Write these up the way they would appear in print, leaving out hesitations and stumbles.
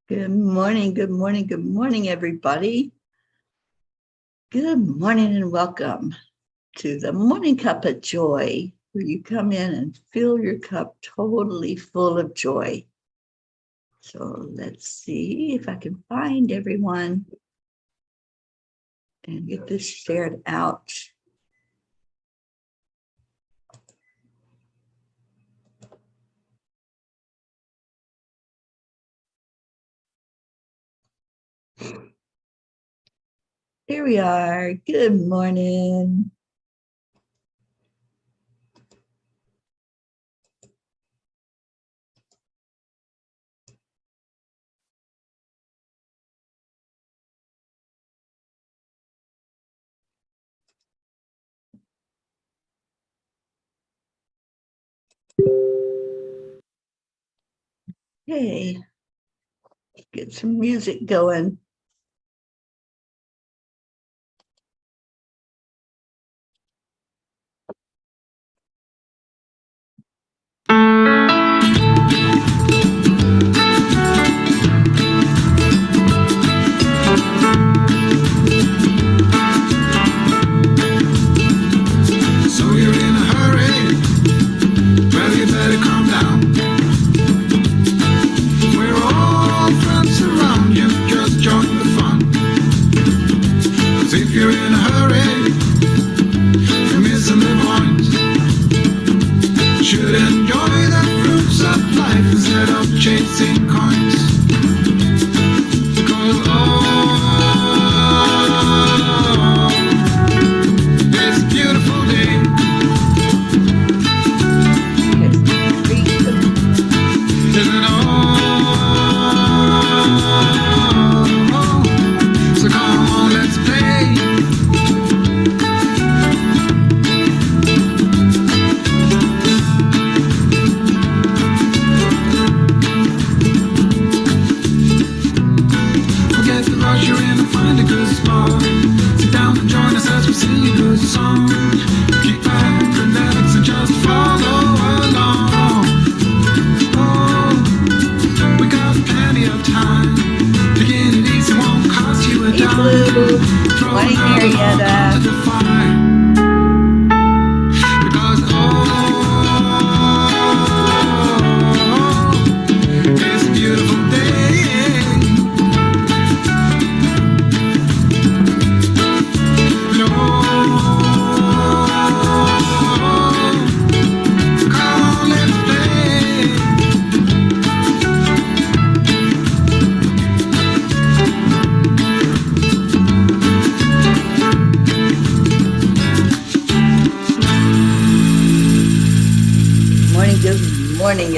Good morning, good morning, good morning, everybody. Good morning and welcome to the Morning Cuppa Joy, where you come in and fill your cup totally full of joy. So let's see if I can find everyone and get this shared out. Here we are. Good morning. Hey, get some music going.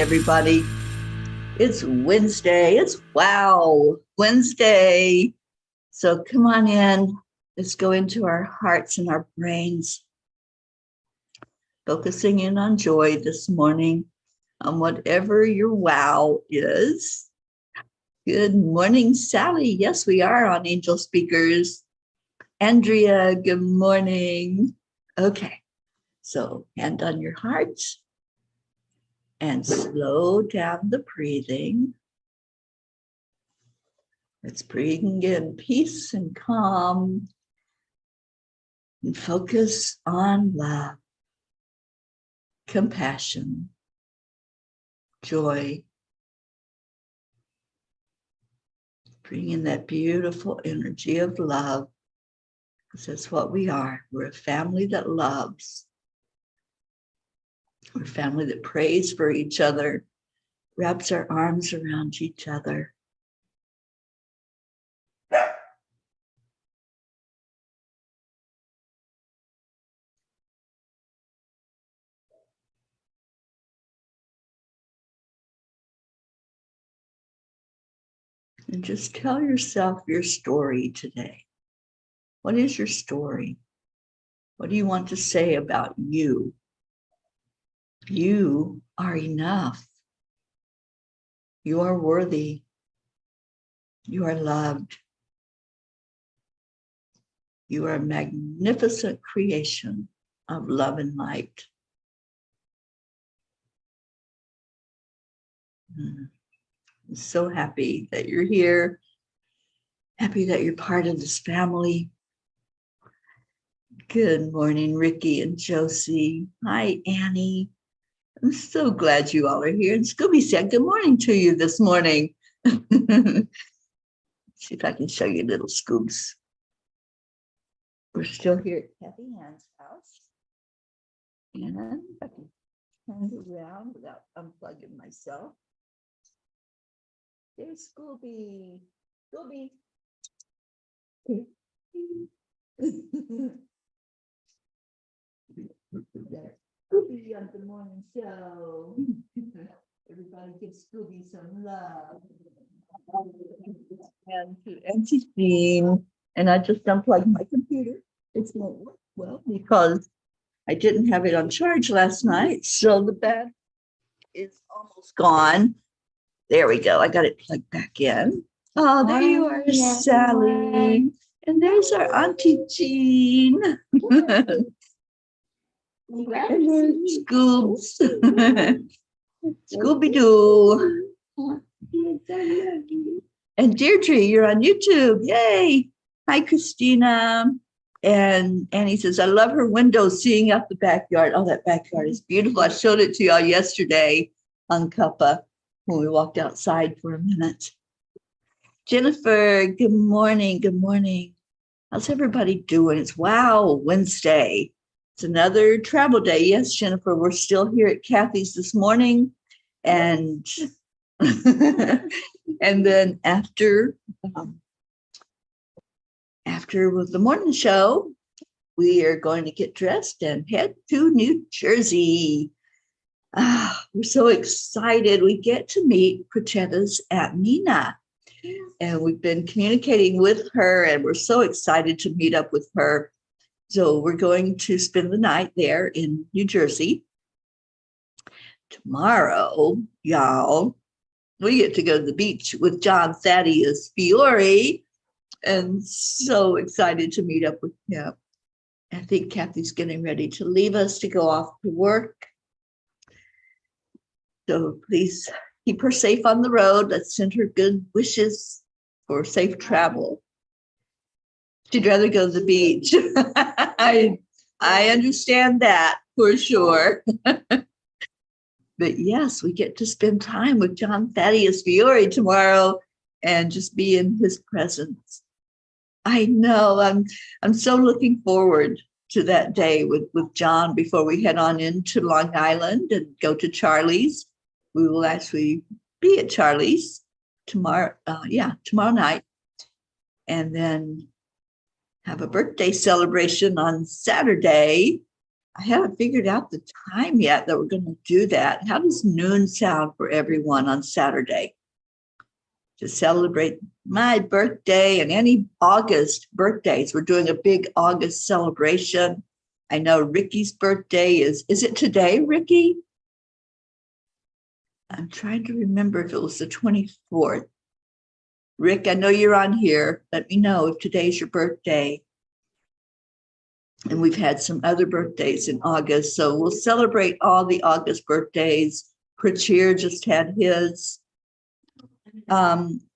Everybody. It's Wednesday. It's Wednesday. So come on in. Let's go into our hearts and our brains. Focusing in on joy this morning, on whatever your wow is. Good morning, Sally. Yes, we are on Angel Speakers. Andrea, good morning. Okay, so hand on your heart. And slow down the breathing. Let's bring in peace and calm and focus on love, compassion, joy. Bring in that beautiful energy of love, because that's what we are. We're a family that loves. We're a family that prays for each other, wraps our arms around each other. And just tell yourself your story today. What is your story? What do you want to say about you? You are enough. You are worthy. You are loved. You are a magnificent creation of love and light. I'm so happy that you're here. Happy that you're part of this family. Good morning, Ricky and Josie. Hi, Annie. I'm so glad you all are here. And Scooby said good morning to you this morning. See if I can show you little Scoobs. We're still here at Kathy Ann's house. And I can turn it around without unplugging myself. There's Scooby. Scooby. Scooby on the morning show. Everybody give Scooby some love. And to Auntie Jean. And I just unplugged my computer. It's won't work well because I didn't have it on charge last night. So the battery is almost gone. There we go. I got it plugged back in. Oh, there you are, Sally. And there's our Auntie Jean. Scoobs. Scooby-Doo. And Deirdre, you're on YouTube. Yay. Hi, Christina. And Annie says, I love her window seeing out the backyard. Oh, that backyard is beautiful. I showed it to y'all yesterday on Cuppa when we walked outside for a minute. Jennifer, good morning. Good morning. How's everybody doing? It's Wednesday. It's another travel day. Yes, Jennifer, we're still here at Kathy's this morning. And and then after with the morning show, we are going to get dressed and head to New Jersey. We're so excited. We get to meet Prachetta's Aunt Nina. And we've been communicating with her, and we're so excited to meet up with her. So we're going to spend the night there in New Jersey. Tomorrow, y'all, we get to go to the beach with John Thaddeus Fiore, and so excited to meet up with him. I think Kathy's getting ready to leave us to go off to work. So please keep her safe on the road. Let's send her good wishes for safe travel. She'd rather go to the beach. I understand that for sure. But yes, we get to spend time with John Thaddeus Fiore tomorrow and just be in his presence. I know. I'm so looking forward to that day with John before we head on into Long Island and go to Charlie's. We will actually be at Charlie's tomorrow night, and then have a birthday celebration on Saturday. I haven't figured out the time yet that we're going to do that. How does noon sound for everyone on Saturday to celebrate my birthday and any August birthdays? We're doing a big August celebration. I know Ricky's birthday is it today, Ricky? I'm trying to remember if it was the 24th. Rick, I know you're on here. Let me know if today's your birthday. And we've had some other birthdays in August, so we'll celebrate all the August birthdays. Pritchard just had his.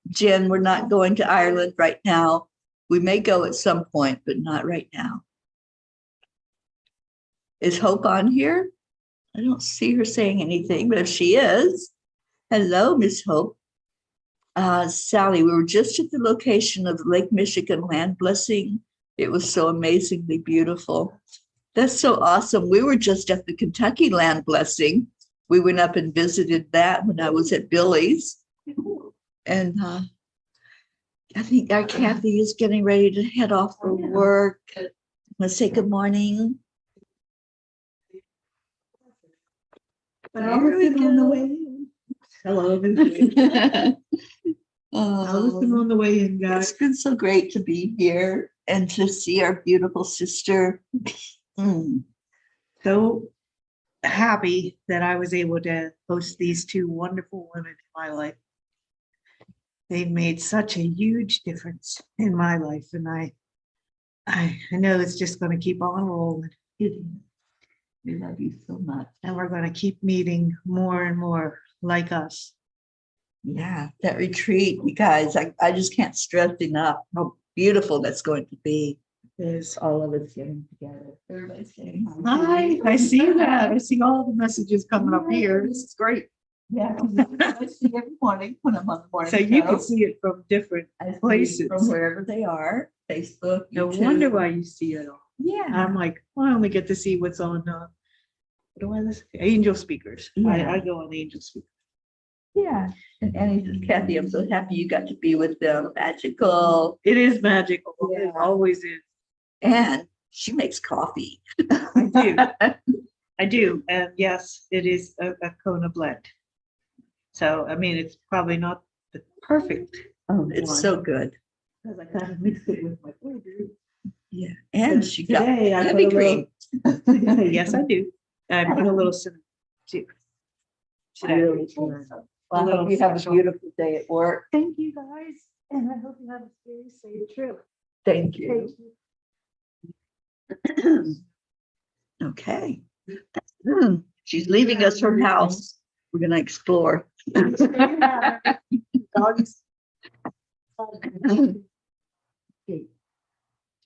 Jen, we're not going to Ireland right now. We may go at some point, but not right now. Is Hope on here? I don't see her saying anything, but if she is, hello, Miss Hope. Sally, we were just at the location of Lake Michigan land blessing. It was so amazingly beautiful. That's so awesome. We were just at the Kentucky land blessing. We went up and visited that when I was at Billy's. And I think our Kathy is getting ready to head off for work. I'm going to say good morning. I'll listen on the way in. Hello. I'll listen on the way in, guys. It's been so great to be here and to see our beautiful sister. So happy that I was able to host these two wonderful women in my life. They've made such a huge difference in my life, and I know it's just going to keep on rolling. We love you so much. And we're going to keep meeting more and more like us. Yeah, that retreat, you guys, I just can't stress enough how beautiful that's going to be. Is All of us getting together. Everybody's saying hi, I see that. I see all the messages coming up here. This is great. Yeah, I see every morning when I'm on the morning. So you show. can see it from different I see places. from wherever they are, Facebook. No YouTube. wonder why you see it all. Yeah. I'm like, well, I only get to see what's on what do I listen to? Angel Speakers. Yeah. I go on Angel Speakers. Yeah. And Annie says, Kathy, I'm so happy you got to be with them. Magical. It is magical. Yeah. It always is. And she makes coffee. I do. I do. And yes, it is a Kona blend. So, I mean, it's probably not the perfect. Oh, it's one, so good. because I kind of mixed it with my flavor. Yeah. And But she today got I heavy put a cream. Yes, I do. I put a little cinnamon too. Today. Really good. Well, I hope you have a beautiful day at work. Thank you guys. And I hope you have a very safe trip. Thank you. Thank you. Okay. She's leaving us her house. We're going to explore. Dogs. Okay.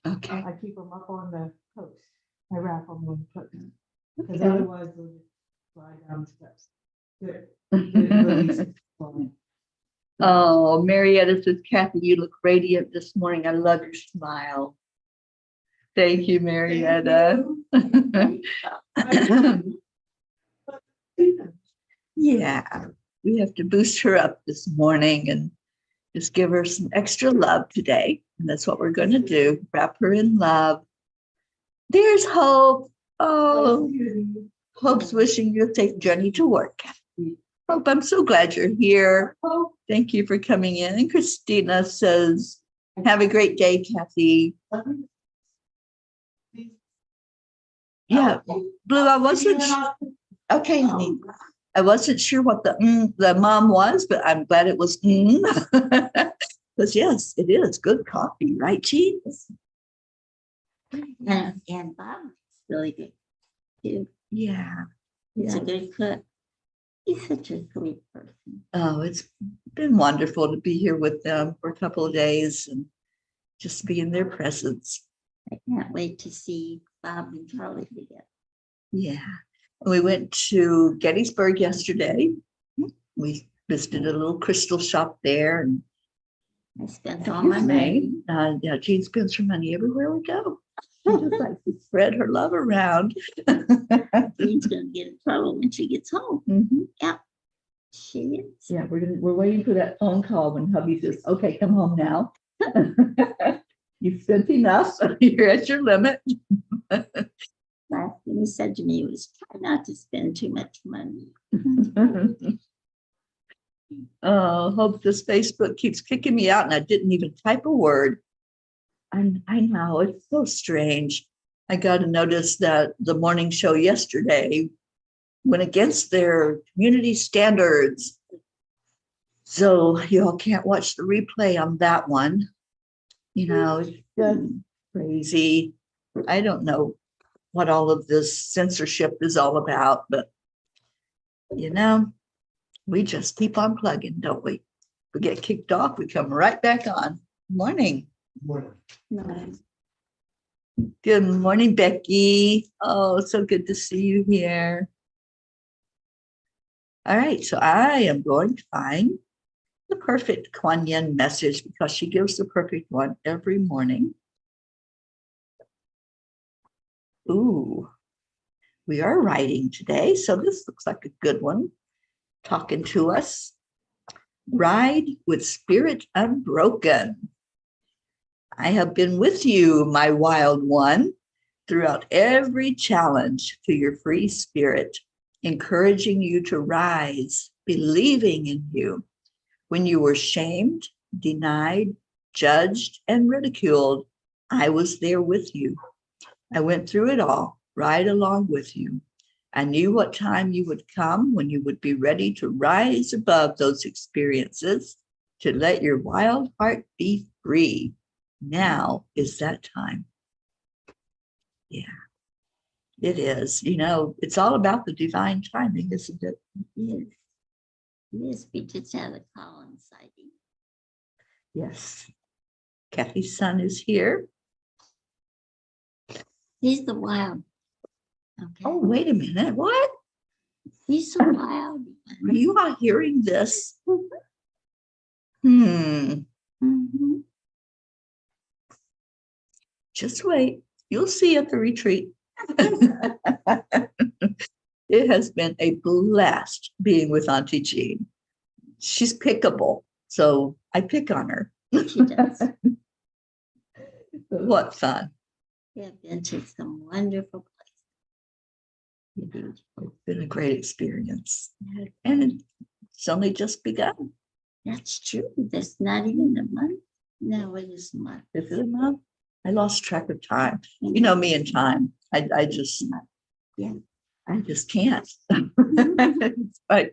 I keep them up on the post. I wrap them on the post. Because Okay. otherwise they'll just slide down the steps. Good. Oh, Marietta says, Kathy, you look radiant this morning. I love your smile. Thank you, Marietta. Yeah, we have to boost her up this morning and just give her some extra love today. And that's what we're going to do. Wrap her in love. There's Hope. Oh, Hope's wishing you a safe journey to work. Hope, I'm so glad you're here. Thank you for coming in. And Christina says, have a great day, Kathy. Yeah, Blue, I wasn't okay, honey. I wasn't sure what the mom was, but I'm glad it was because yes, it is good coffee, right, Cheese? And Bob's really good too. Yeah. He's a good cook. He's such a sweet person. Oh, it's been wonderful to be here with them for a couple of days and just be in their presence. I can't wait to see Bob and Charlie together. Yeah. We went to Gettysburg yesterday. We visited a little crystal shop there. And I spent all my money. Yeah, Jean spends her money everywhere we go. She just likes to spread her love around. Jean's gonna get in trouble when she gets home. Mhm. She is. Yeah, we're waiting for that phone call when hubby says, okay, come home now. You've spent enough. You're at your limit. Last thing he said to me was, try not to spend too much money. Oh, hope this Facebook keeps kicking me out and I didn't even type a word. I know, it's so strange. I got to notice that the morning show yesterday went against their community standards. So you all can't watch the replay on that one. You know, it's just crazy. I don't know what all of this censorship is all about, but you know, we just keep on plugging, don't we? We get kicked off, we come right back on. Morning. Morning. Good morning, Becky. Oh, so good to see you here. All right, so I am going to find the perfect Kuan Yin message because she gives the perfect one every morning. Ooh, we are writing today, so this looks like a good one. Talking to us. Ride with spirit unbroken. I have been with you, my wild one, throughout every challenge to your free spirit, encouraging you to rise, believing in you. When you were shamed, denied, judged, and ridiculed, I was there with you. I went through it all, right along with you. I knew what time you would come when you would be ready to rise above those experiences, to let your wild heart be free. Now is that time. Yeah, it is. You know, it's all about the divine timing, isn't it? Yes. Yes, we just had a call inside. Yes. Kathy's son is here. He's the wild. Okay. Oh, wait a minute. What? He's the wild Are one. you all hearing this? Hmm. Mhm. Just wait. You'll see at the retreat. It has been a blast being with Auntie Jean. She's pickable, so I pick on her. She does. What fun. We have been to some wonderful places. It's been a great experience. And it's only just begun. That's true. That's not even a month. No, it is a month. Is it a month? I lost track of time. You know me and time. I just can't. I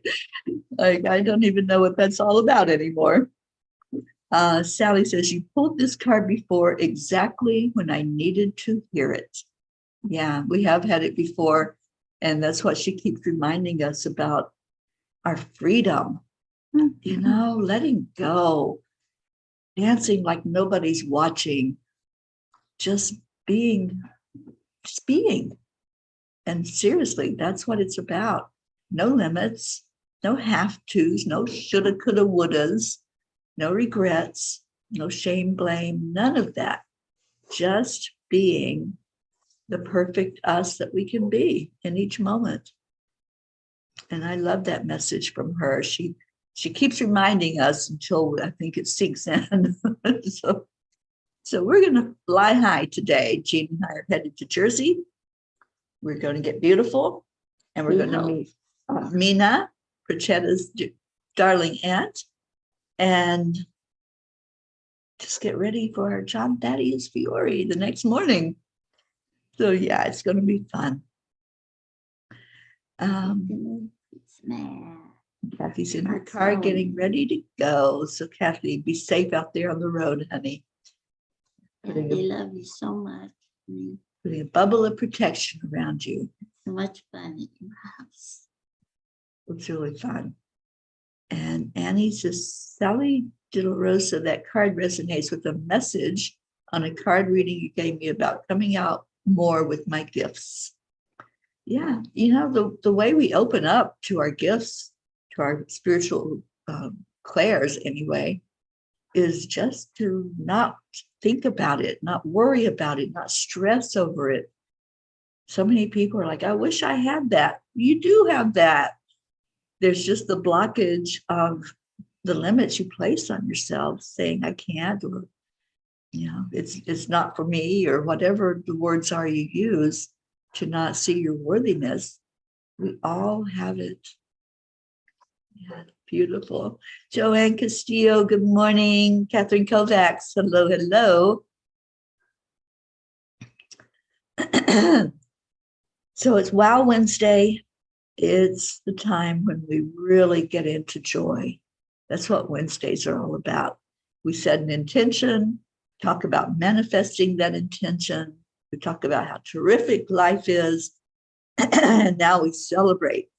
don't even know what that's all about anymore. Sally says, you pulled this card before exactly when I needed to hear it. Yeah, we have had it before. And that's what she keeps reminding us about, our freedom, you know, letting go, dancing like nobody's watching, just being. And seriously, that's what it's about. No limits, no have-tos, no shoulda, coulda, wouldas, no regrets, no shame, blame, none of that. Just being the perfect us that we can be in each moment. And I love that message from her. She keeps reminding us until I think it sinks in. So we're going to fly high today. Jean and I are headed to Jersey. We're going to get beautiful, and we're going to meet Mina, Prachetta's darling aunt, and just get ready for our John Thaddeus Fiore the next morning. So yeah, it's going to be fun. Kathy's in her car getting ready to go. So Kathy, be safe out there on the road, honey. They love you so much. Putting a bubble of protection around you. So much fun at your house. It's really fun. And Annie says, Sally De La Rosa, that card resonates with a message on a card reading you gave me about coming out more with my gifts. Yeah, you know, the way we open up to our gifts, to our spiritual clairs anyway, is just to not think about it, not worry about it, not stress over it. So many people are like, I wish I had that. You do have that. There's just the blockage of the limits you place on yourself, saying I can't, or you know, it's not for me, or whatever the words are you use to not see your worthiness. We all have it. Yeah, beautiful. Joanne Castillo, good morning. Catherine Kovacs, hello, hello. So it's Wow Wednesday. It's the time when we really get into joy. That's what Wednesdays are all about. We set an intention, talk about manifesting that intention. We talk about how terrific life is. And now we celebrate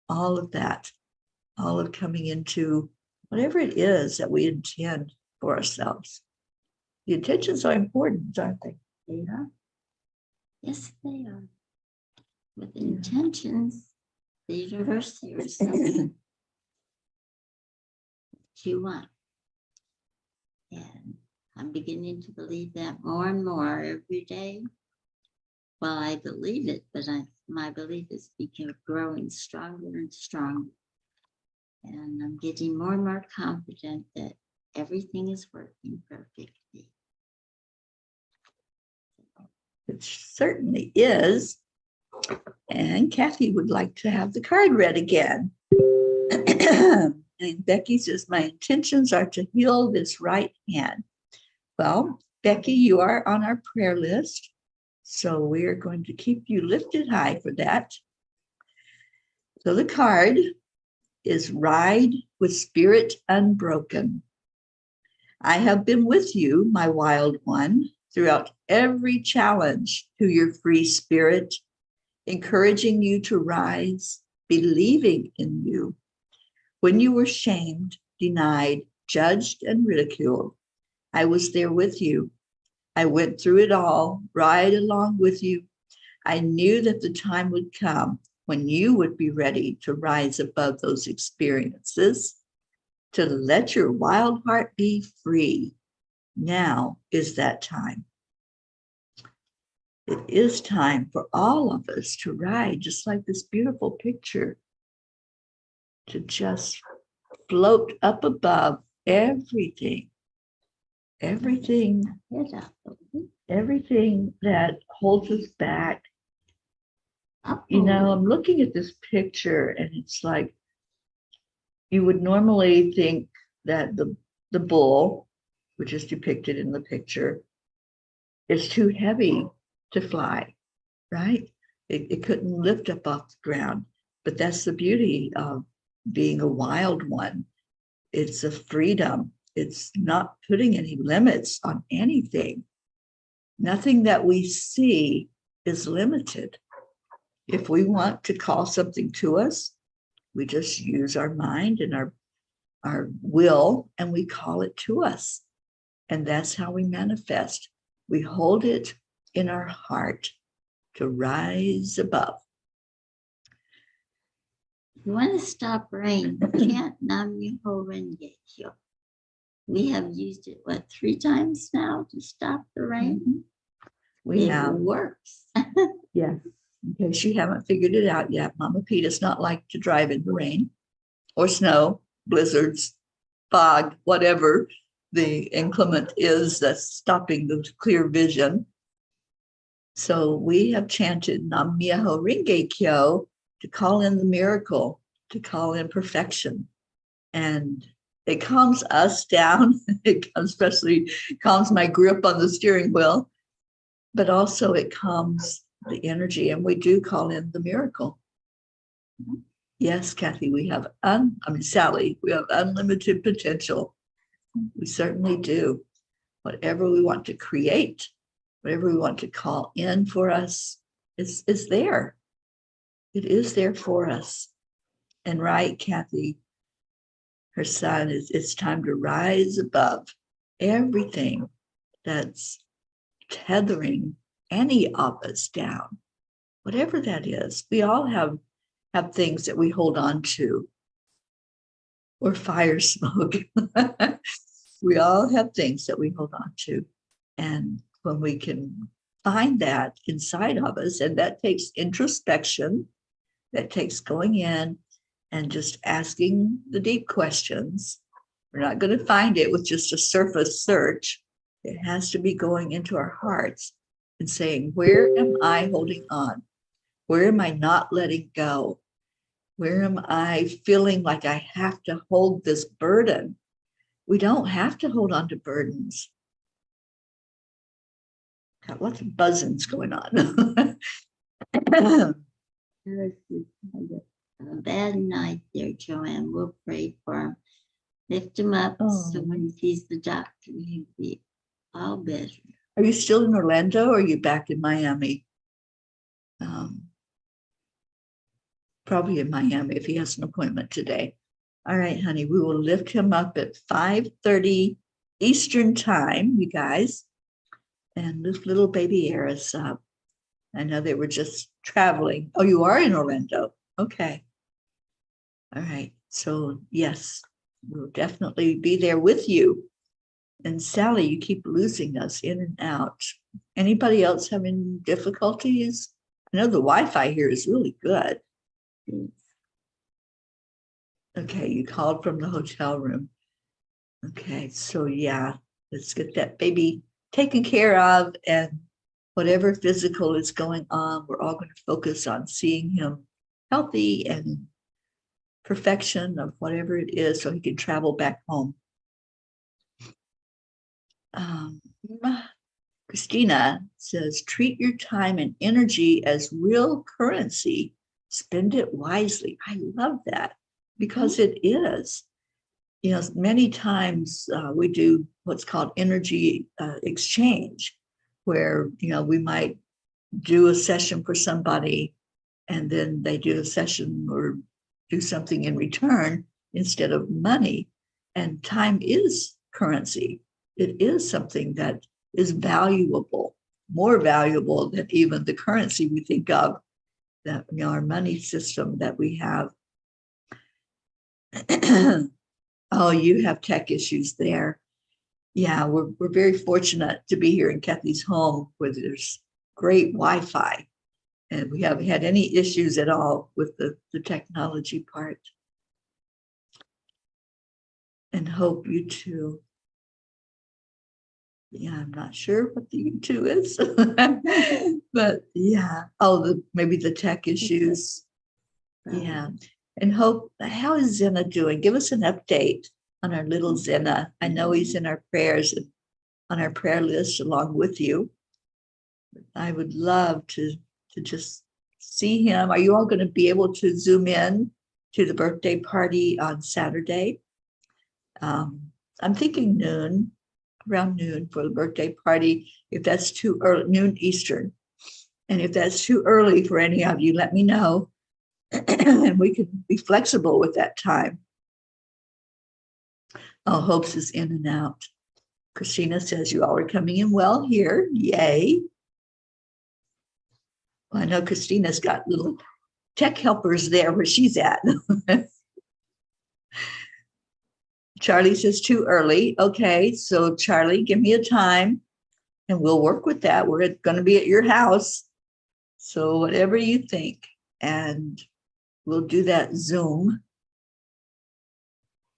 all of that, all of coming into whatever it is that we intend for ourselves. The intentions are important, aren't they? Yeah. Yes, they are. With intentions, the universe hears something you want. And I'm beginning to believe that more and more every day. Well, I believe it, but my belief is growing stronger and stronger. And I'm getting more and more confident that everything is working perfectly. It certainly is. And Kathy would like to have the card read again. And Becky says, my intentions are to heal this right hand. Well, Becky, you are on our prayer list. So we are going to keep you lifted high for that. So the card is Ride with Spirit Unbroken. I have been with you, my wild one, throughout every challenge to your free spirit, encouraging you to rise, believing in you. When you were shamed, denied, judged, and ridiculed, I was there with you. I went through it all, right along with you. I knew that the time would come when you would be ready to rise above those experiences, to let your wild heart be free. Now is that time. It is time for all of us to ride, just like this beautiful picture, to just float up above everything, everything that holds us back. You know, I'm looking at this picture and it's like, you would normally think that the bull, which is depicted in the picture, is too heavy to fly, right? It couldn't lift up off the ground. But that's the beauty of being a wild one. It's a freedom. It's not putting any limits on anything. Nothing that we see is limited. If we want to call something to us, we just use our mind and our will, and we call it to us. And that's how we manifest. We hold it in our heart to rise above. You want to stop rain, can't Nam-myoho Renge Kyo. We have used it, 3 times now to stop the rain? We It have. works. Yes. In case you haven't figured it out yet, Mama P does not like to drive in the rain or snow, blizzards, fog, whatever the inclement is that's stopping the clear vision. So we have chanted Nam-myoho Renge Kyo to call in the miracle, to call in perfection. And it calms us down. It especially calms my grip on the steering wheel, but also it calms the energy, and we do call in the miracle. Yes, Kathy, we have, Sally, we have unlimited potential. We certainly do. Whatever we want to create, whatever we want to call in for us is there. It is there for us. And right, Kathy, her son, it's time to rise above everything that's tethering any of us down, whatever that is. We all have things that we hold on to, or fire smoke. We all have things that we hold on to. And when we can find that inside of us, and that takes introspection, that takes going in and just asking the deep questions. We're not going to find it with just a surface search. It has to be going into our hearts and saying, where am I holding on? Where am I not letting go? Where am I feeling like I have to hold this burden? We don't have to hold on to burdens. Got lots of buzzings going on. A bad night there, Joanne. We'll pray for him. Lift him up so when he sees the doctor, he'll be all better. Are you still in Orlando or are you back in Miami? Probably in Miami if he has an appointment today. All right, honey, we will lift him up at 5:30 Eastern time, you guys, and lift little baby Eris up. I know they were just traveling. Oh, you are in Orlando. Okay. All right. So yes, we'll definitely be there with you. And Sally, you keep losing us in and out. Anybody else having difficulties? I know the Wi-Fi here is really good. Okay, you called from the hotel room. Okay, so yeah, let's get that baby taken care of, and whatever physical is going on, we're all going to focus on seeing him healthy and perfection of whatever it is so he can travel back home. Christina says, treat your time and energy as real currency. Spend it wisely. I love that because it is. You know, many times we do what's called energy exchange, where, you know, we might do a session for somebody and then they do a session or do something in return. instead of money. And time is currency. It is something that is valuable, more valuable than even the currency we think of, that our money system that we have. Oh, you have tech issues there. Yeah, we're very fortunate to be here in Kathy's home where there's great Wi-Fi, and we haven't had any issues at all with the technology part. And hope you too. Yeah, I'm not sure what the you two is, but yeah. Oh, maybe the tech issues. Yeah. And Hope, how is Zena doing? Give us an update on our little Zena. I know he's in our prayers, on our prayer list along with you. I would love to just see him. Are you all going to be able to Zoom in to the birthday party on Saturday? I'm thinking noon, around noon for the birthday party. If that's too early, noon Eastern. And if that's too early for any of you, let me know. And we can be flexible with that time. Oh, Hopes is in and out. Christina says you all are coming in well here. Yay. Well, I know Christina's got little tech helpers there where she's at. Charlie says too early. Okay, so Charlie, give me a time and we'll work with that. We're going to be at your house. So whatever you think, and we'll do that Zoom.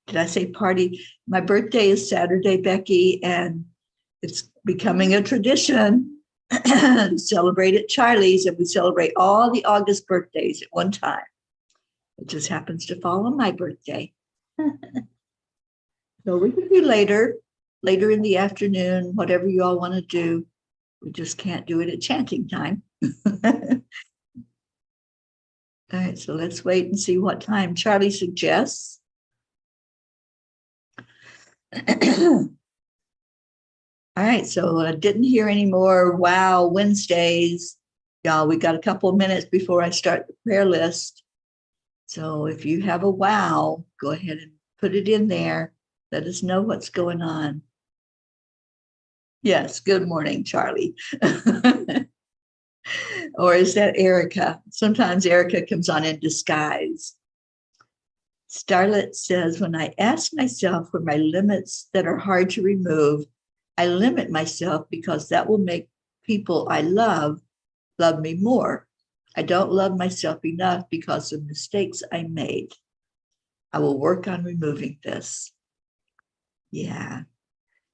Did I say party? My birthday is Saturday, Becky, and it's becoming a tradition. Celebrate at Charlie's, and we celebrate all the August birthdays at one time. It just happens to fall on my birthday. So we can do later in the afternoon, whatever you all want to do. We just can't do it at chanting time. All right, so let's wait and see what time Charlie suggests. All right, so I didn't hear any more wow Wednesdays. Y'all, we got a couple of minutes before I start the prayer list. So if you have a wow, go ahead and put it in there. Let us know what's going on. Yes, good morning, Charlie. Or is that Erica? Sometimes Erica comes on in disguise. Starlet says, when I ask myself for my limits that are hard to remove, I limit myself because that will make people I love me more. I don't love myself enough because of mistakes I made. I will work on removing this. Yeah.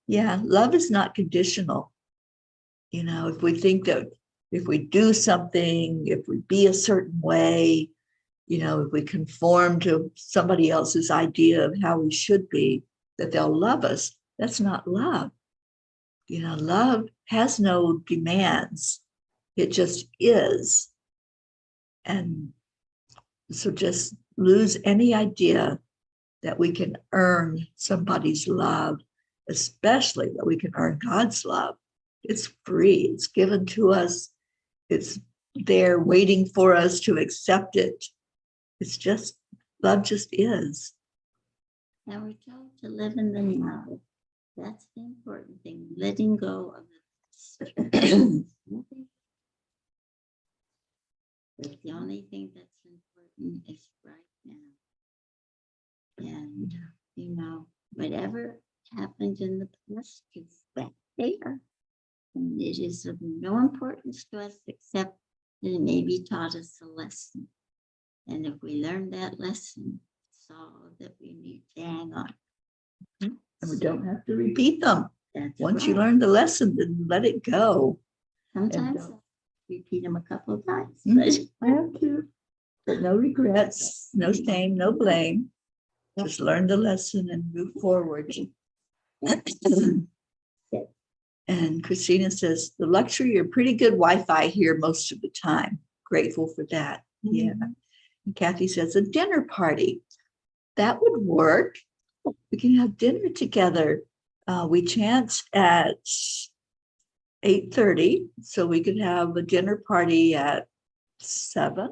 Yeah, love is not conditional. You know, if we think that if we do something, if we be a certain way, you know, if we conform to somebody else's idea of how we should be, that they'll love us, that's not love. You know, love has no demands. It just is. And so just lose any idea that we can earn somebody's love, especially that we can earn God's love. It's free. It's given to us. It's there waiting for us to accept it. It's just, love just is. And we're told to live in the now. That's the important thing, letting go of the But the only thing that's important is right now. And, you know, whatever happened in the past is back there. And it is of no importance to us except that it maybe taught us a lesson. And if we learn that lesson, it's all that we need to hang on. And we don't have to repeat them. That's Once right. you learn the lesson, then let it go. Sometimes I repeat them a couple of times. I have to, but no regrets, no shame, no blame. Just learn the lesson and move forward. And Christina says, the luxury of pretty good Wi-Fi here most of the time. Grateful for that. Yeah. And Kathy says, a dinner party. That would work. We can have dinner together. We chant at 8:30, so we could have a dinner party at 7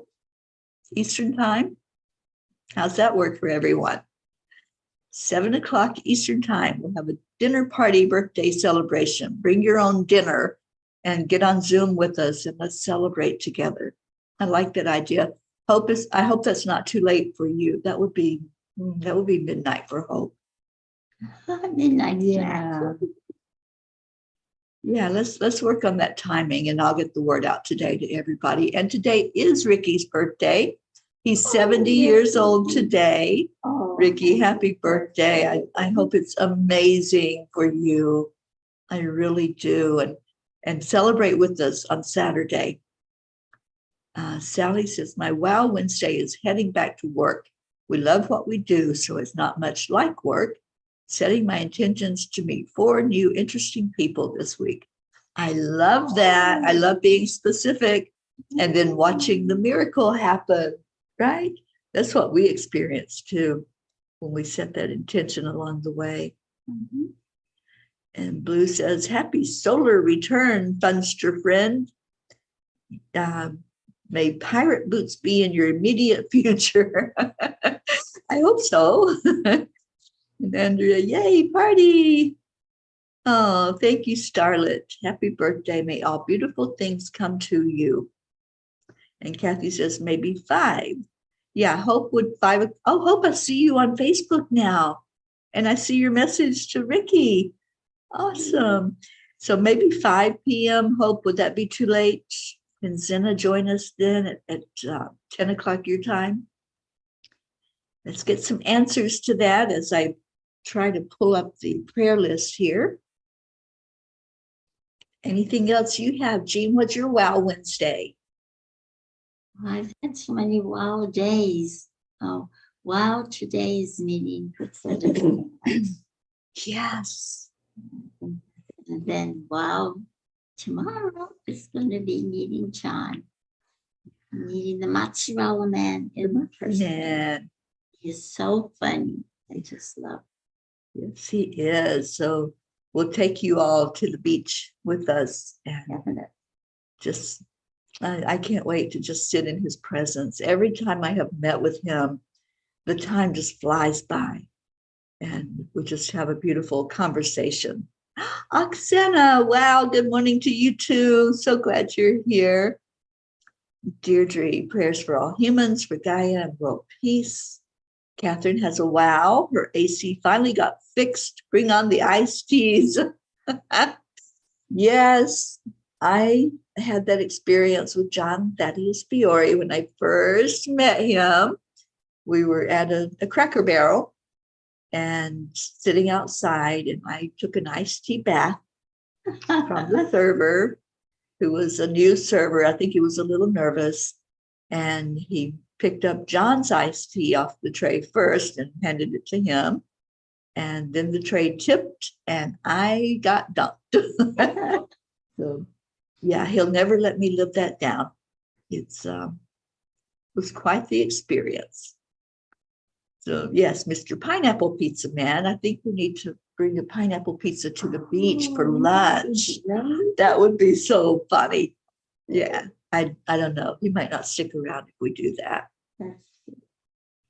Eastern time. How's that work for everyone? 7 o'clock Eastern time. We'll have a dinner party birthday celebration. Bring your own dinner and get on Zoom with us and let's celebrate together. I like that idea. I hope that's not too late for you. That would be midnight for Hope. Midnight. Yeah. Yeah, let's work on that timing and I'll get the word out today to everybody. And today is Ricky's birthday. He's 70 years old today. Oh, Ricky, happy birthday. I hope it's amazing for you. I really do. And celebrate with us on Saturday. Sally says, my Wow Wednesday is heading back to work. We love what we do, so it's not much like work. Setting my intentions to meet 4 new interesting people this week. I love that. I love being specific and then watching the miracle happen, right? That's what we experience too when we set that intention along the way. Mm-hmm. And Blue says, happy solar return, Funster friend. May pirate boots be in your immediate future. I hope so. And Andrea, yay, party. Oh, thank you, Starlet. Happy birthday. May all beautiful things come to you. And Kathy says, maybe 5. Yeah, Hope would 5. Oh, Hope, I see you on Facebook now. And I see your message to Ricky. Awesome. So maybe 5 p.m. Hope, would that be too late? Can Zena join us then at 10 o'clock your time? Let's get some answers to that as I try to pull up the prayer list here. Anything else you have, Jean? What's your Wow Wednesday? I've had so many wow days. Oh, wow, today's meeting. Yes. And then wow, tomorrow is going to be meeting John. Meeting the mozzarella man in person. Man. He's so funny. I just love him. Yes, he is. So we'll take you all to the beach with us. And just, I can't wait to just sit in his presence. Every time I have met with him, the time just flies by. And we just have a beautiful conversation. Oksana, wow, good morning to you too. So glad you're here. Deirdre, prayers for all humans, for Gaia and world peace. Catherine has a wow. Her AC finally got fixed. Bring on the iced teas. Yes, I had that experience with John Thaddeus Fiore when I first met him. We were at a Cracker Barrel and sitting outside, and I took an iced tea bath from the server, who was a new server. I think he was a little nervous, and he picked up John's iced tea off the tray first and handed it to him. And then the tray tipped and I got dunked. So yeah, he'll never let me live that down. It was quite the experience. So yes, Mr. Pineapple Pizza Man, I think we need to bring a pineapple pizza to the beach for lunch. That would be so funny. Yeah, I don't know. He might not stick around if we do that.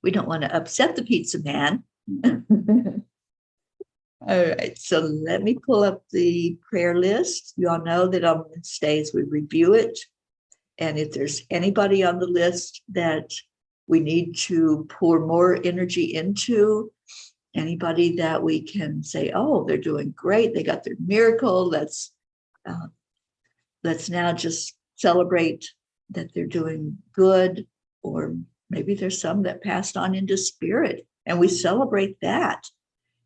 We don't want to upset the pizza man. All right, so let me pull up the prayer list. You all know that on Wednesdays we review it. And if there's anybody on the list that we need to pour more energy into, anybody that we can say, oh, they're doing great, they got their miracle, let's now just celebrate that they're doing good. Or maybe there's some that passed on into spirit and we celebrate that.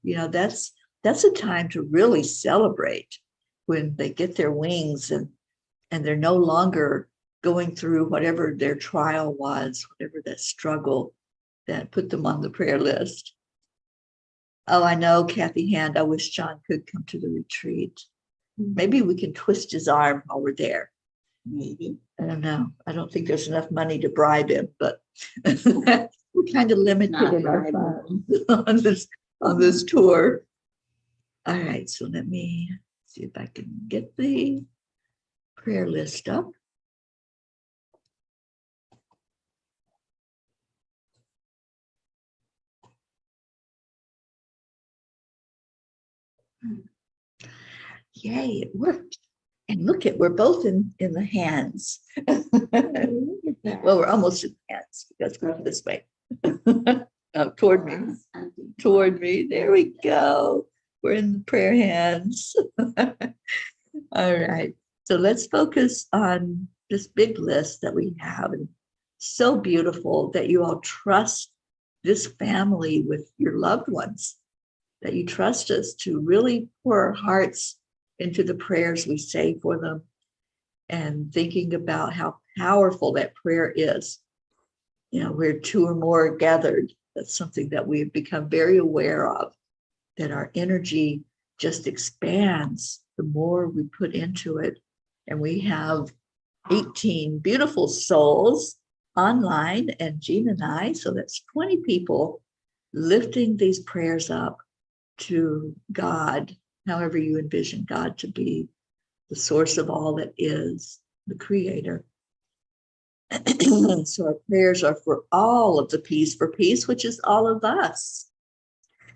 You know, that's a time to really celebrate when they get their wings and they're no longer going through whatever their trial was, whatever that struggle that put them on the prayer list. Oh, I know, Kathy Hand, I wish John could come to the retreat. Maybe we can twist his arm while we're there. Maybe. I don't know. I don't think there's enough money to bribe him, but we're kind of limited in our funds on this tour. All right, so let me see if I can get the prayer list up. Yay, it worked. And look at, we're both in the hands. Look at that. Well, we're almost in the hands. Let's go this way. Toward me. Toward me. There we go. We're in the prayer hands. All right. So let's focus on this big list that we have. And so beautiful that you all trust this family with your loved ones, that you trust us to really pour our hearts into the prayers we say for them, and thinking about how powerful that prayer is. You know, where two or more gathered, that's something that we've become very aware of, that our energy just expands the more we put into it. And we have 18 beautiful souls online, and Jean and I, so that's 20 people lifting these prayers up to God, however you envision God to be, the source of all that is, the creator. So our prayers are for all of the peace for peace, which is all of us.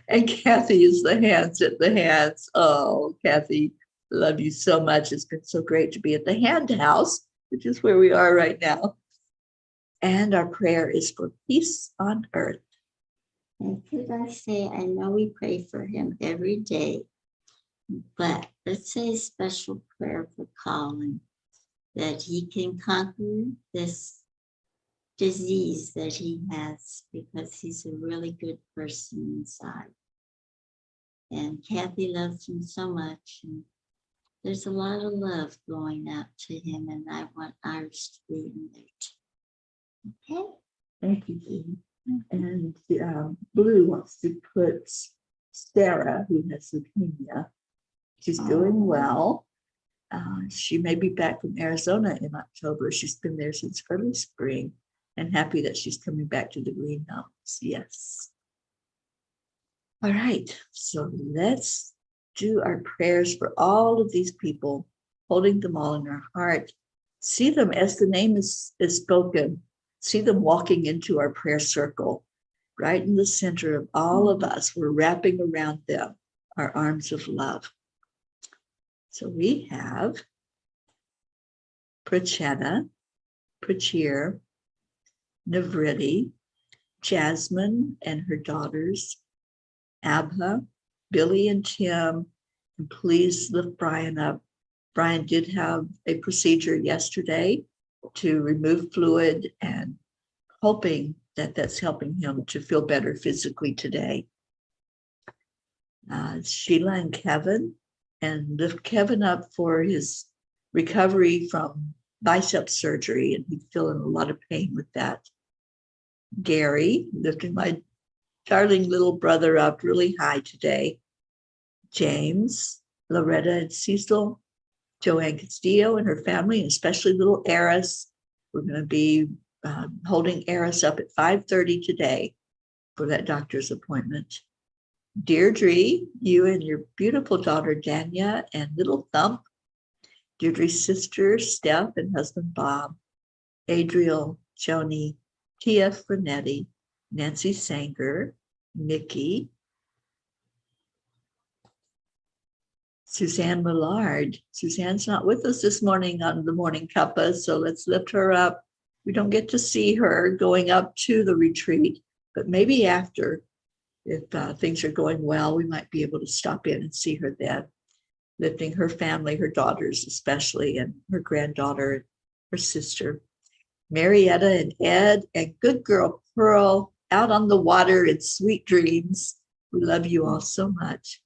And Kathy is the hands at the hands. Oh, Kathy, love you so much. It's been so great to be at the hand house, which is where we are right now. And our prayer is for peace on earth. And could I say, I know we pray for him every day, but let's say a special prayer for Colin, that he can conquer this disease that he has, because he's a really good person inside. And Kathy loves him so much, and there's a lot of love going out to him, and I want ours to be in there too. Okay? Thank you, Jean. And Blue wants to put Sarah, who has leukemia. She's doing well. She may be back from Arizona in October. She's been there since early spring, and happy that she's coming back to the Green Mountains. Yes. All right. So let's do our prayers for all of these people, holding them all in our heart. See them as the name is spoken. See them walking into our prayer circle, right in the center of all of us. We're wrapping around them our arms of love. So we have Prachetta, Prachir, Navriti, Jasmine and her daughters, Abha, Billy and Tim, and please lift Brian up. Brian did have a procedure yesterday to remove fluid, and hoping that that's helping him to feel better physically today. Sheila and Kevin, and lift Kevin up for his recovery from bicep surgery, and he's feeling a lot of pain with that. Gary, lifting my darling little brother up really high today. James, Loretta and Cecil, Joanne Castillo and her family, and especially little Eris. We're going to be holding Eris up at 5:30 today for that doctor's appointment. Deirdre, you and your beautiful daughter Dania and little Thump, Deirdre's sister Steph and husband Bob, Adriel, Joni, Tia Frenetti, Nancy Sanger, Nikki, Suzanne Millard. Suzanne's not with us this morning on the Morning Cuppa, so let's lift her up. We don't get to see her going up to the retreat, but maybe after, if things are going well, we might be able to stop in and see her then. Lifting her family, her daughters especially, and her granddaughter, her sister. Marietta and Ed, and good girl Pearl, out on the water in sweet dreams. We love you all so much.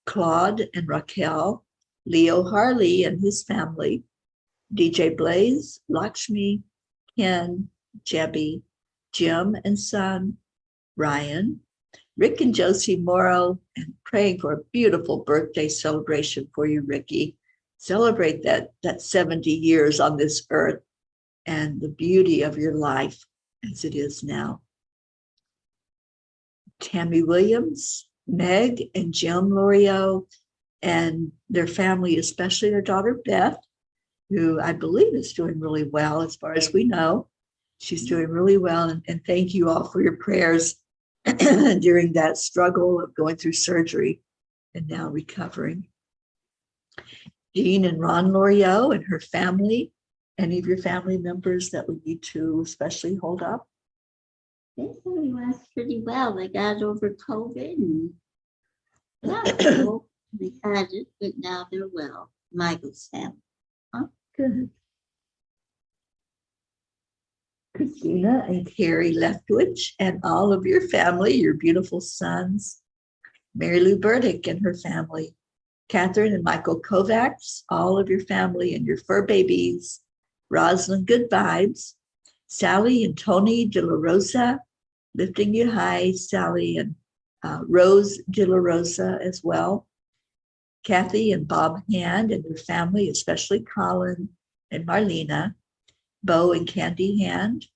Claude and Raquel, Leo Harley and his family, DJ Blaze, Lakshmi, Ken, Jebby, Jim and son, Ryan, Rick and Josie Morrow, and praying for a beautiful birthday celebration for you, Ricky. Celebrate that 70 years on this earth and the beauty of your life as it is now. Tammy Williams, Meg and Jim Lorio, and their family, especially their daughter Beth, who I believe is doing really well as far as we know. She's doing really well, and thank you all for your prayers during that struggle of going through surgery. and now recovering. Jean and Ron L'Oreal and her family. Any of your family members that we need to especially hold up? Everyone's pretty well. They got over COVID and well, they had it, but now they're well. Michael's family. Good. Christina and Carrie Leftwich and all of your family, your beautiful sons. Mary Lou Burdick and her family. Catherine and Michael Kovacs, all of your family and your fur babies. Rosalind Good Vibes. Sally and Tony De La Rosa, lifting you high, Sally, and Rose De La Rosa as well. Kathy and Bob Hand and their family, especially Colin and Marlena. Bo and Candy Hand.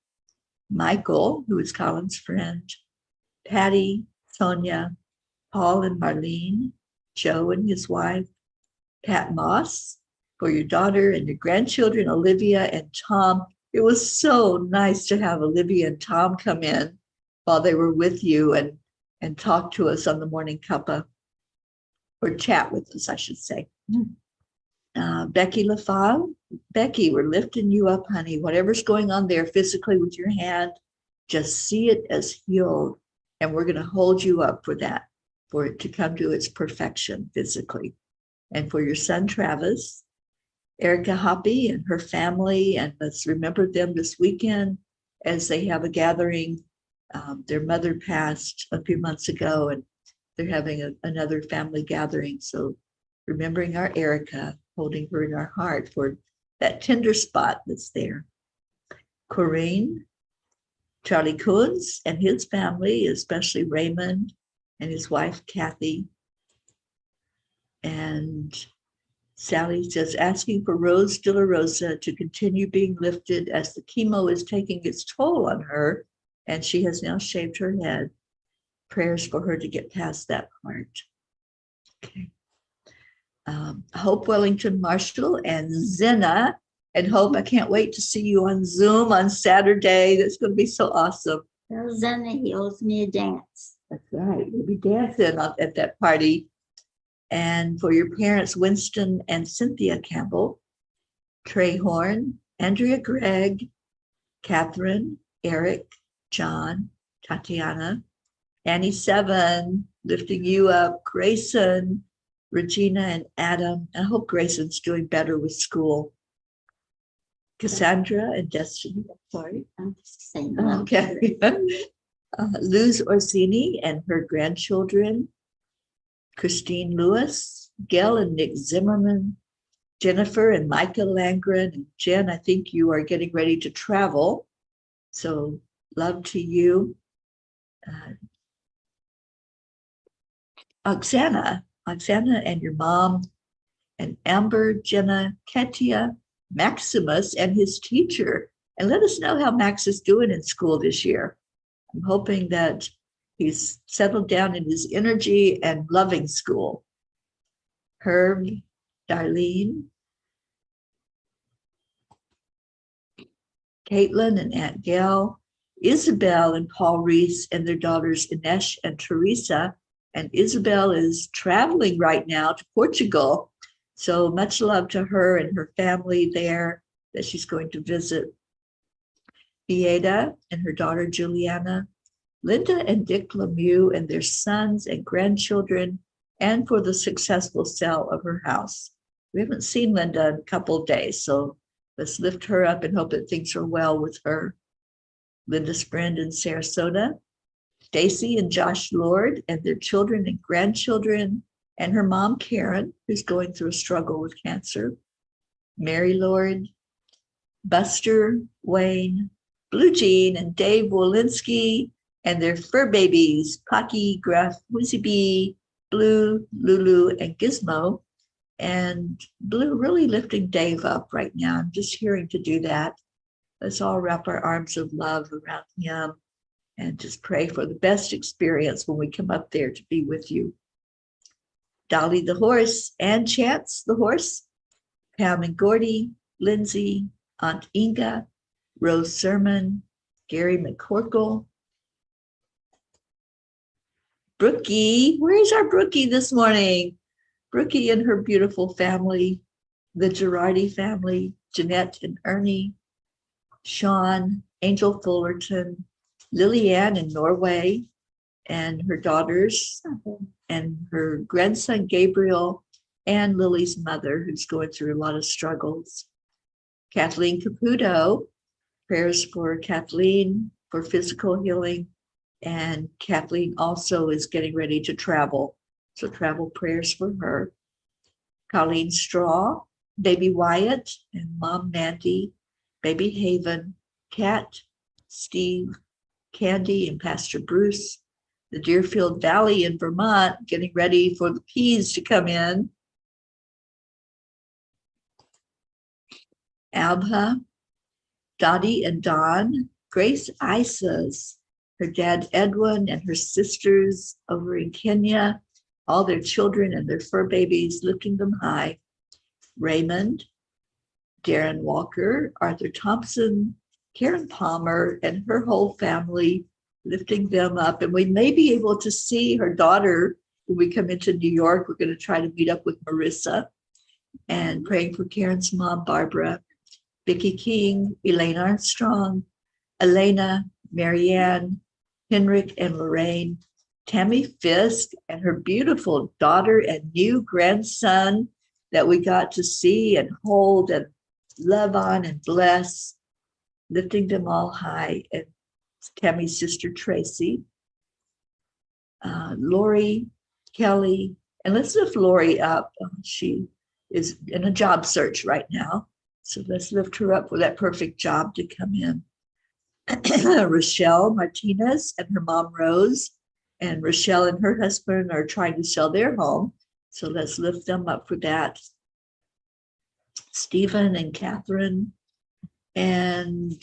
Michael, who is Colin's friend. Patty, Sonia, Paul and Marlene. Joe and his wife. Pat Moss, for your daughter and your grandchildren, Olivia and Tom. It was so nice to have Olivia and Tom come in while they were with you and talk to us on the Morning Cuppa, or chat with us, I should say. Becky LaFave, Becky, we're lifting you up, honey. Whatever's going on there physically with your hand, just see it as healed. And we're going to hold you up for that, for it to come to its perfection physically. And for your son, Travis, Erica Hoppy and her family, and let's remember them this weekend as they have a gathering. Their mother passed a few months ago, and they're having another family gathering. So remembering our Erica, holding her in our heart for that tender spot that's there. Corinne, Charlie Coons and his family, especially Raymond and his wife, Kathy. And Sally says, asking for Rose De La Rosa to continue being lifted as the chemo is taking its toll on her, and she has now shaved her head. Prayers for her to get past that part. Okay. Hope Wellington Marshall and Zena. And Hope, I can't wait to see you on Zoom on Saturday. That's going to be so awesome. Tell Zenna he owes me a dance. That's right. We'll be dancing at that party. And for your parents, Winston and Cynthia Campbell, Trey Horn, Andrea Gregg, Catherine, Eric, John, Tatiana, Annie Seven, lifting you up, Grayson, Regina, and Adam. I hope Grayson's doing better with school. Cassandra and Destiny. Sorry. I'm just saying. Okay. Luz Orsini and her grandchildren. Christine Lewis, Gail and Nick Zimmerman, Jennifer and Micah Langren. And Jen, I think you are getting ready to travel. So love to you. Oksana and your mom, and Amber, Jenna, Ketia, Maximus and his teacher. And let us know how Max is doing in school this year. I'm hoping that he's settled down in his energy and loving school. Herb, Darlene, Caitlin and Aunt Gail, Isabel and Paul Reese and their daughters Inesh and Teresa. And Isabel is traveling right now to Portugal. So much love to her and her family there that she's going to visit. Vieda and her daughter Juliana, Linda and Dick Lemieux and their sons and grandchildren, and for the successful sale of her house. We haven't seen Linda in a couple of days, so let's lift her up and hope that things are well with her. Linda's friend in Sarasota, Stacy and Josh Lord and their children and grandchildren, and her mom, Karen, who's going through a struggle with cancer. Mary Lord, Buster, Wayne, Blue Jean, and Dave Wolinski, and their fur babies, Pocky, Gruff, Woozy Bee, Blue, Lulu, and Gizmo. And Blue really lifting Dave up right now. I'm just hearing to do that. Let's all wrap our arms of love around him and just pray for the best experience when we come up there to be with you. Dolly the horse and Chance the horse, Pam and Gordy, Lindsay, Aunt Inga, Rose Sermon, Gary McCorkle, Brookie, where's our Brookie this morning? Brookie and her beautiful family, the Girardi family, Jeanette and Ernie, Sean, Angel Fullerton, Lillian in Norway, and her daughters, and her grandson Gabriel, and Lily's mother, who's going through a lot of struggles. Kathleen Caputo, prayers for Kathleen for physical healing. And Kathleen also is getting ready to travel. So travel prayers for her. Colleen Straw, baby Wyatt, and mom Mandy, baby Haven, Kat, Steve, Candy, and Pastor Bruce. The Deerfield Valley in Vermont, getting ready for the peas to come in. Abha, Dottie and Don, Grace Isas, her dad Edwin and her sisters over in Kenya, all their children and their fur babies, lifting them high. Raymond, Darren Walker, Arthur Thompson, Karen Palmer, and her whole family, lifting them up. And we may be able to see her daughter when we come into New York. We're going to try to meet up with Marissa, and praying for Karen's mom, Barbara, Vicki King, Elaine Armstrong, Elena, Marianne, Henrik and Lorraine, Tammy Fisk and her beautiful daughter and new grandson that we got to see and hold and love on and bless, lifting them all high. And Tammy's sister Tracy, Lori, Kelly, and let's lift Lori up. She is in a job search right now. So let's lift her up for that perfect job to come in. Rochelle Martinez and her mom Rose, and Rochelle and her husband are trying to sell their home. So let's lift them up for that. Stephen and Catherine, and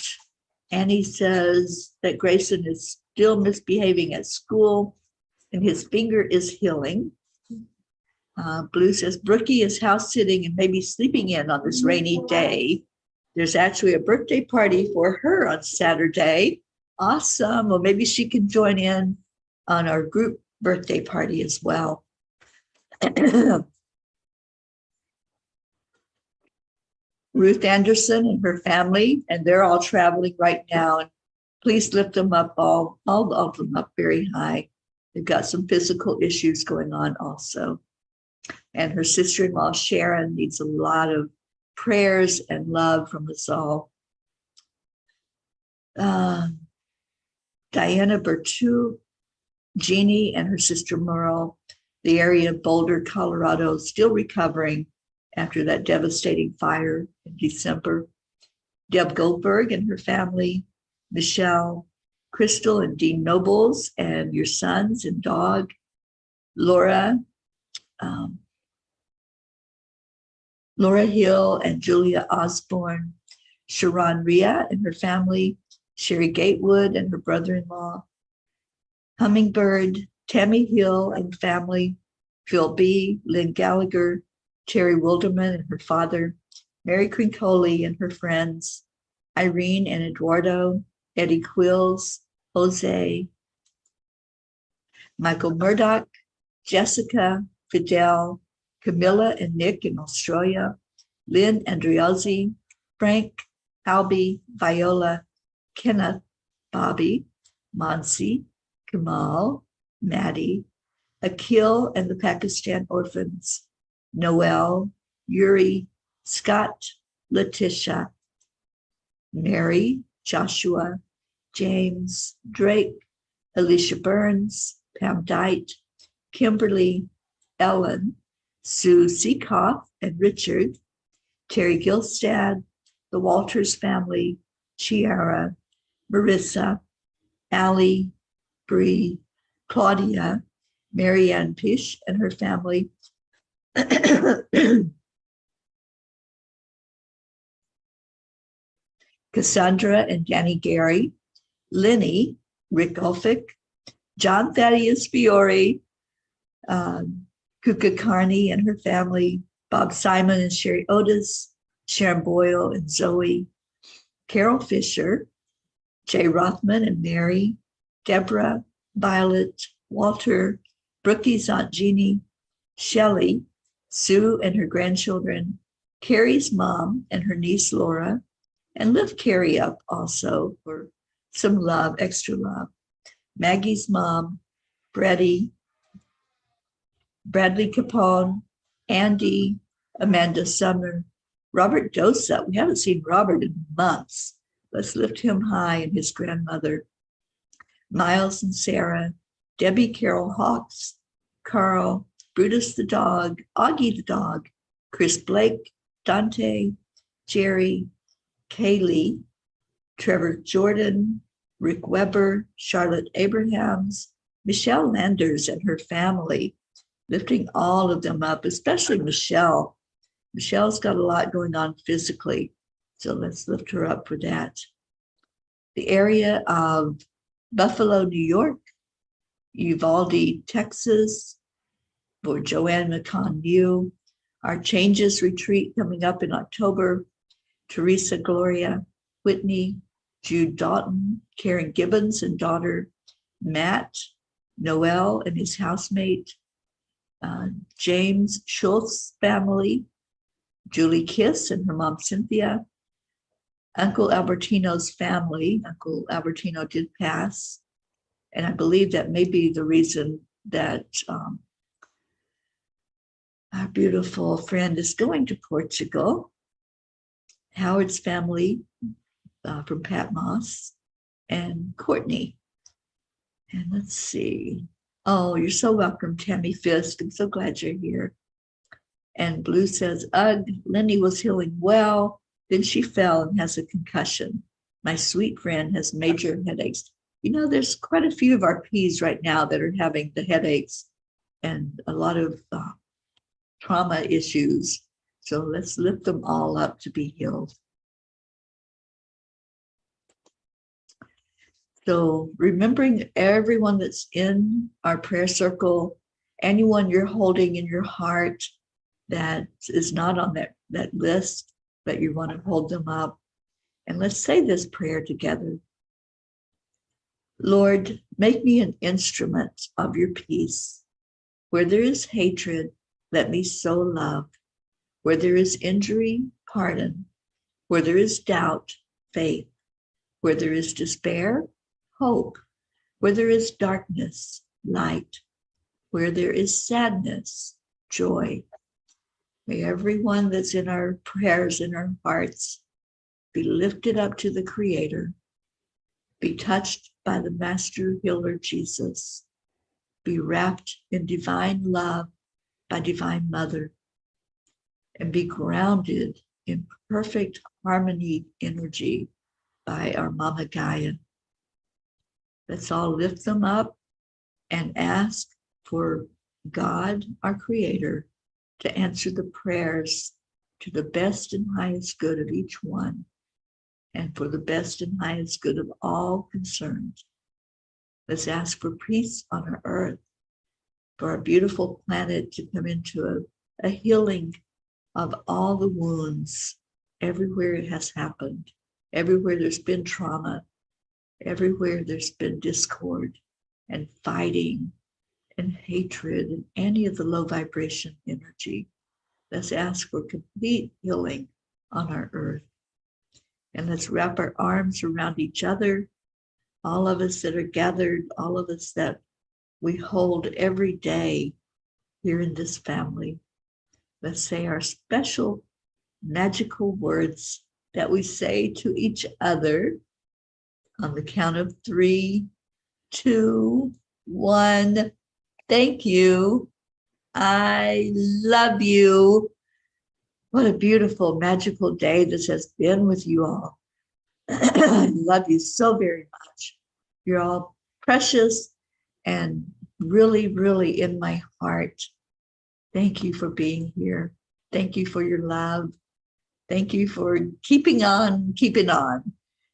Annie says that Grayson is still misbehaving at school and his finger is healing. Blue says Brookie is house sitting and maybe sleeping in on this rainy day. There's actually a birthday party for her on Saturday. Awesome. Well, maybe she can join in on our group birthday party as well. Ruth Anderson and her family, and they're all traveling right now. And please lift them up, all of them up very high. They've got some physical issues going on also. And her sister-in-law, Sharon, needs a lot of prayers and love from us all. Diana Bertu, Jeannie and her sister Merle, the area of Boulder, Colorado, still recovering after that devastating fire in December. Deb Goldberg and her family, Michelle, Crystal and Dean Nobles and your sons and dog, Laura, Laura Hill and Julia Osborne, Sharon Rhea and her family, Sherry Gatewood and her brother-in-law, Hummingbird, Tammy Hill and family, Phil B., Lynn Gallagher, Terry Wilderman and her father, Mary Crincoli and her friends, Irene and Eduardo, Eddie Quills, Jose, Michael Murdoch, Jessica, Fidel, Camilla and Nick in Australia, Lynn Andriozzi, Frank, Albie, Viola, Kenneth, Bobby, Monsi, Kamal, Maddie, Akil and the Pakistan orphans, Noel, Yuri, Scott, Letitia, Mary, Joshua, James, Drake, Alicia Burns, Pam Dite, Kimberly, Ellen, Sue Seekoff and Richard, Terry Gilstad, the Walters family, Chiara, Marissa, Allie, Bree, Claudia, Marianne Pish and her family, Cassandra and Danny Gary, Lenny, Rick Ulfick, John Thaddeus Fiore, Kuka Carney and her family, Bob Simon and Sherry Otis, Sharon Boyle and Zoe, Carol Fisher, Jay Rothman and Mary, Deborah, Violet, Walter, Brookie's Aunt Jeannie, Shelley, Sue and her grandchildren, Carrie's mom and her niece Laura, and lift Carrie up also for some love, extra love. Maggie's mom, Bradley Capone, Andy, Amanda Sumner, Robert Dosa. We haven't seen Robert in months. Let's lift him high, and his grandmother, Miles and Sarah, Debbie Carol Hawks, Carl, Brutus the dog, Augie the dog, Chris Blake, Dante, Jerry, Kaylee, Trevor Jordan, Rick Weber, Charlotte Abrahams, Michelle Landers and her family, lifting all of them up, especially Michelle. Michelle's got a lot going on physically, so let's lift her up for that. The area of Buffalo, New York, Uvalde, Texas, for Joanne McConn-New, our Changes Retreat coming up in October, Teresa Gloria, Whitney, Jude Doughton, Karen Gibbons and daughter, Matt, Noel and his housemate, James Schultz family, Julie Kiss and her mom Cynthia, Uncle Albertino's family. Uncle Albertino did pass, and I believe that may be the reason that our beautiful friend is going to Portugal. Howard's family from Patmos, and Courtney. And let's see. Oh, you're so welcome, Tammy Fisk. I'm so glad you're here. And Blue says, ugh, Lenny was healing well. Then she fell and has a concussion. My sweet friend has major headaches. You know, there's quite a few of our P's right now that are having the headaches and a lot of trauma issues. So let's lift them all up to be healed. So remembering everyone that's in our prayer circle, anyone you're holding in your heart that is not on that list, but you want to hold them up. And let's say this prayer together. Lord, make me an instrument of your peace. Where there is hatred, let me sow love. Where there is injury, pardon. Where there is doubt, faith. Where there is despair, hope. Where there is darkness, light. Where there is sadness, joy. May everyone that's in our prayers, in our hearts, be lifted up to the Creator, be touched by the Master Healer Jesus, be wrapped in divine love by Divine Mother, and be grounded in perfect harmony energy by our Mama Gaia. Let's all lift them up and ask for God, our Creator, to answer the prayers to the best and highest good of each one, and for the best and highest good of all concerned. Let's ask for peace on our earth, for our beautiful planet to come into a healing of all the wounds everywhere it has happened, everywhere there's been trauma, everywhere there's been discord and fighting and hatred and any of the low vibration energy. Let's ask for complete healing on our earth. And let's wrap our arms around each other, all of us that are gathered, all of us that we hold every day here in this family. Let's say our special magical words that we say to each other on the count of 3, 2, 1. Thank you. I love you. What a beautiful, magical day this has been with you all. I love you so very much. You're all precious and really, really in my heart. Thank you for being here. Thank you for your love. Thank you for keeping on,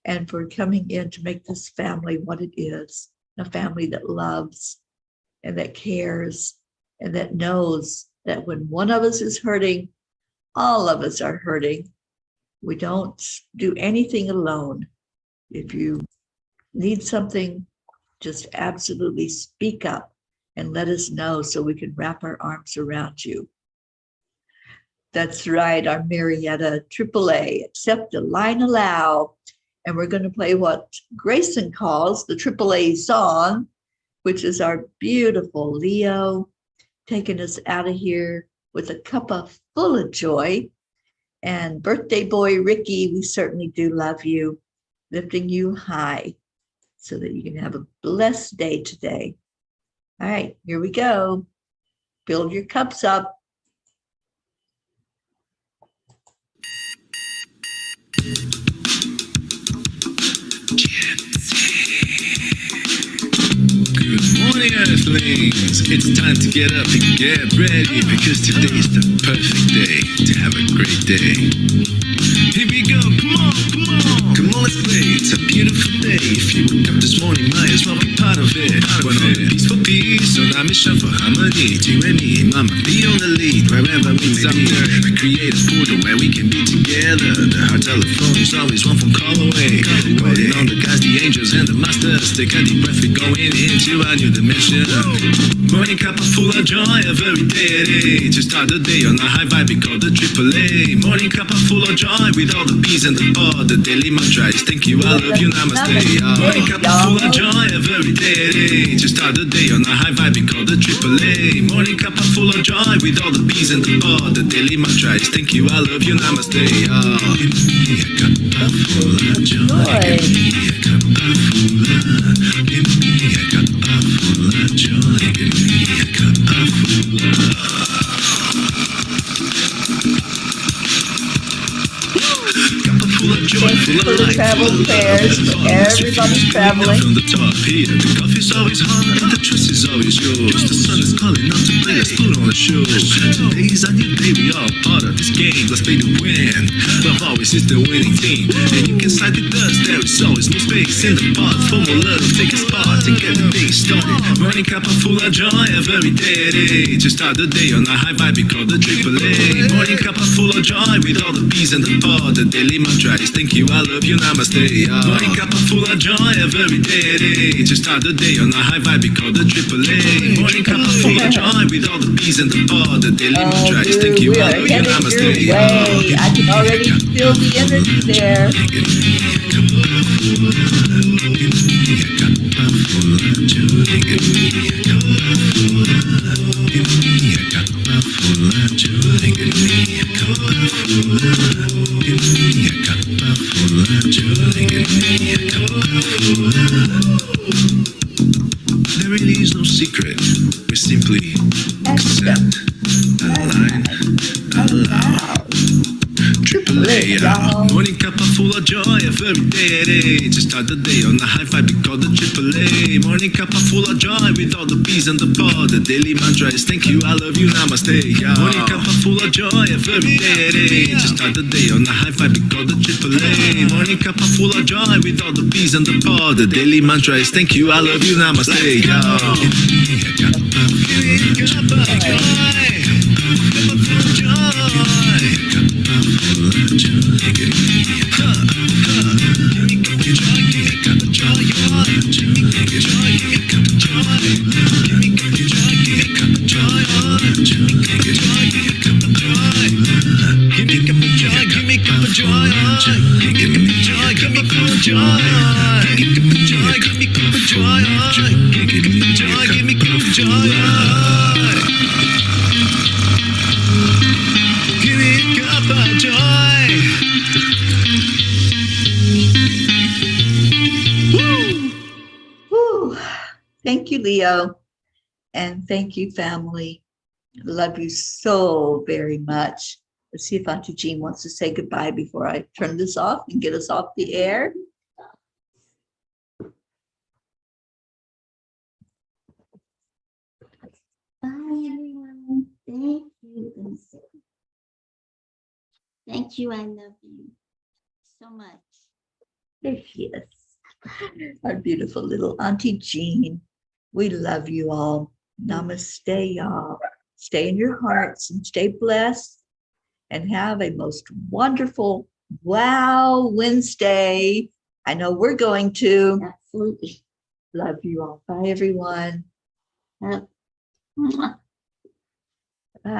and for coming in to make this family what it is, a family that loves and that cares and that knows that when one of us is hurting, all of us are hurting. We don't do anything alone. If you need something, just absolutely speak up and let us know so we can wrap our arms around you. That's right, our Marietta AAA, accept a line allow. And we're going to play what Grayson calls the AAA song, which is our beautiful Leo taking us out of here with a cuppa full of joy. And birthday boy Ricky, we certainly do love you, lifting you high so that you can have a blessed day today. All right, here we go. Build your cups up. Good morning, Earthlings. It's time to get up and get ready because today is the perfect day to have a great day. Here we go, come on, come on. Come on, let's play. It's a beautiful day. If you woke up this morning, might as well be part of it. We're on a peaceful peace, on our mission for harmony. You and me, mama, be on the lead wherever we may be. We create a portal where we can be together. The heart telephone is always one phone call away. Calling on the guys, the angels, and the masters. Take a deep breath, we're going into a new dimension. Morning Cuppa Fulla Joy, a very day to start the day on a high vibe, we call the AAA. Morning Cuppa Fulla Joy, with all the peas and the pod. The daily mantra is thank you, I love you, namaste. Morning Cuppa Fulla Joy, a very day to start the day on a high vibe, we call the AAA. Morning Cuppa Fulla Joy, with all the peas and the pod. The daily mantra is thank you, I love you, namaste. Give me a cuppa full of joy. Give me a cuppa full of. Give me a cuppa full of joy. Give me a cuppa full of. Full of joy, full of light, travel fairs, everybody's traveling. From the top here, the coffee's always hot and the truth is always yours. The sun is calling out to play, let's put on a show. Today is a new day, we all part of this game. Let's play to win. Love always is the winning team, and you can side with us. There is always no space in the pot for more love. Take a spot and get the day started. Morning Cuppa Fulla Joy, every day to start the day on a high vibe, we call the AAA. Morning Cuppa Fulla Joy, with all the peas and the pod. The daily mantra is thank you, I love you, namaste. Morning Cuppa Fulla Joy, every day to start the day on a high vibe, we call the AAA. Morning Cuppa Fulla Joy, with all the peas and the pod. The daily mantra is thank you, I love you, namaste. I can already feel the energy there. Give me a cuppa full of. Give me a cuppa full of joy. Give me a cuppa full of. Give me a cuppa full of joy. Give me a cuppa full of. Give me a cuppa full of joy. Give me a cuppa full of. There really is no secret. We simply accept, align, allow. AAA, morning Cuppa Fulla Joy, every day to start the day on a high vibe, we call the AAA. Morning Cuppa Fulla Joy, with all the peas and the pod. The daily mantra is thank you, I love you, namaste. Morning Cuppa Fulla Joy, every day to start the day on a high vibe, we call the AAA. Morning Cuppa Fulla Joy, with all the peas and the pod. The daily mantra is thank you, I love you, namaste. Give me a cuppa full of joy. Cuppa full of joy. Cuppa full of joy. Give me a cuppa. Give me a cuppa joy. Give me a cuppa joy. Give me a joy. Give me a cuppa joy. Give me a cuppa joy. Give me a cuppa joy. Give me a joy. Give me a cuppa joy. Give me a cuppa joy. Give me a cuppa joy. Give me joy. Give me cuppa joy. Give me cuppa joy. Give me cuppa joy. Give me cuppa joy. Give me cuppa joy. Give me a cuppa joy. Woo. Thank you, Leo. And thank you, family. Love you so very much. Let's see if Auntie Jean wants to say goodbye before I turn this off and get us off the air. Bye, everyone. Thank you, Lindsay. Thank you. I love you so much. There she is. Our beautiful little Auntie Jean. We love you all. Namaste, y'all. Stay in your hearts and stay blessed and have a most wonderful wow Wednesday. I know we're going to. Absolutely. Love you all. Bye, everyone. Have Mwah.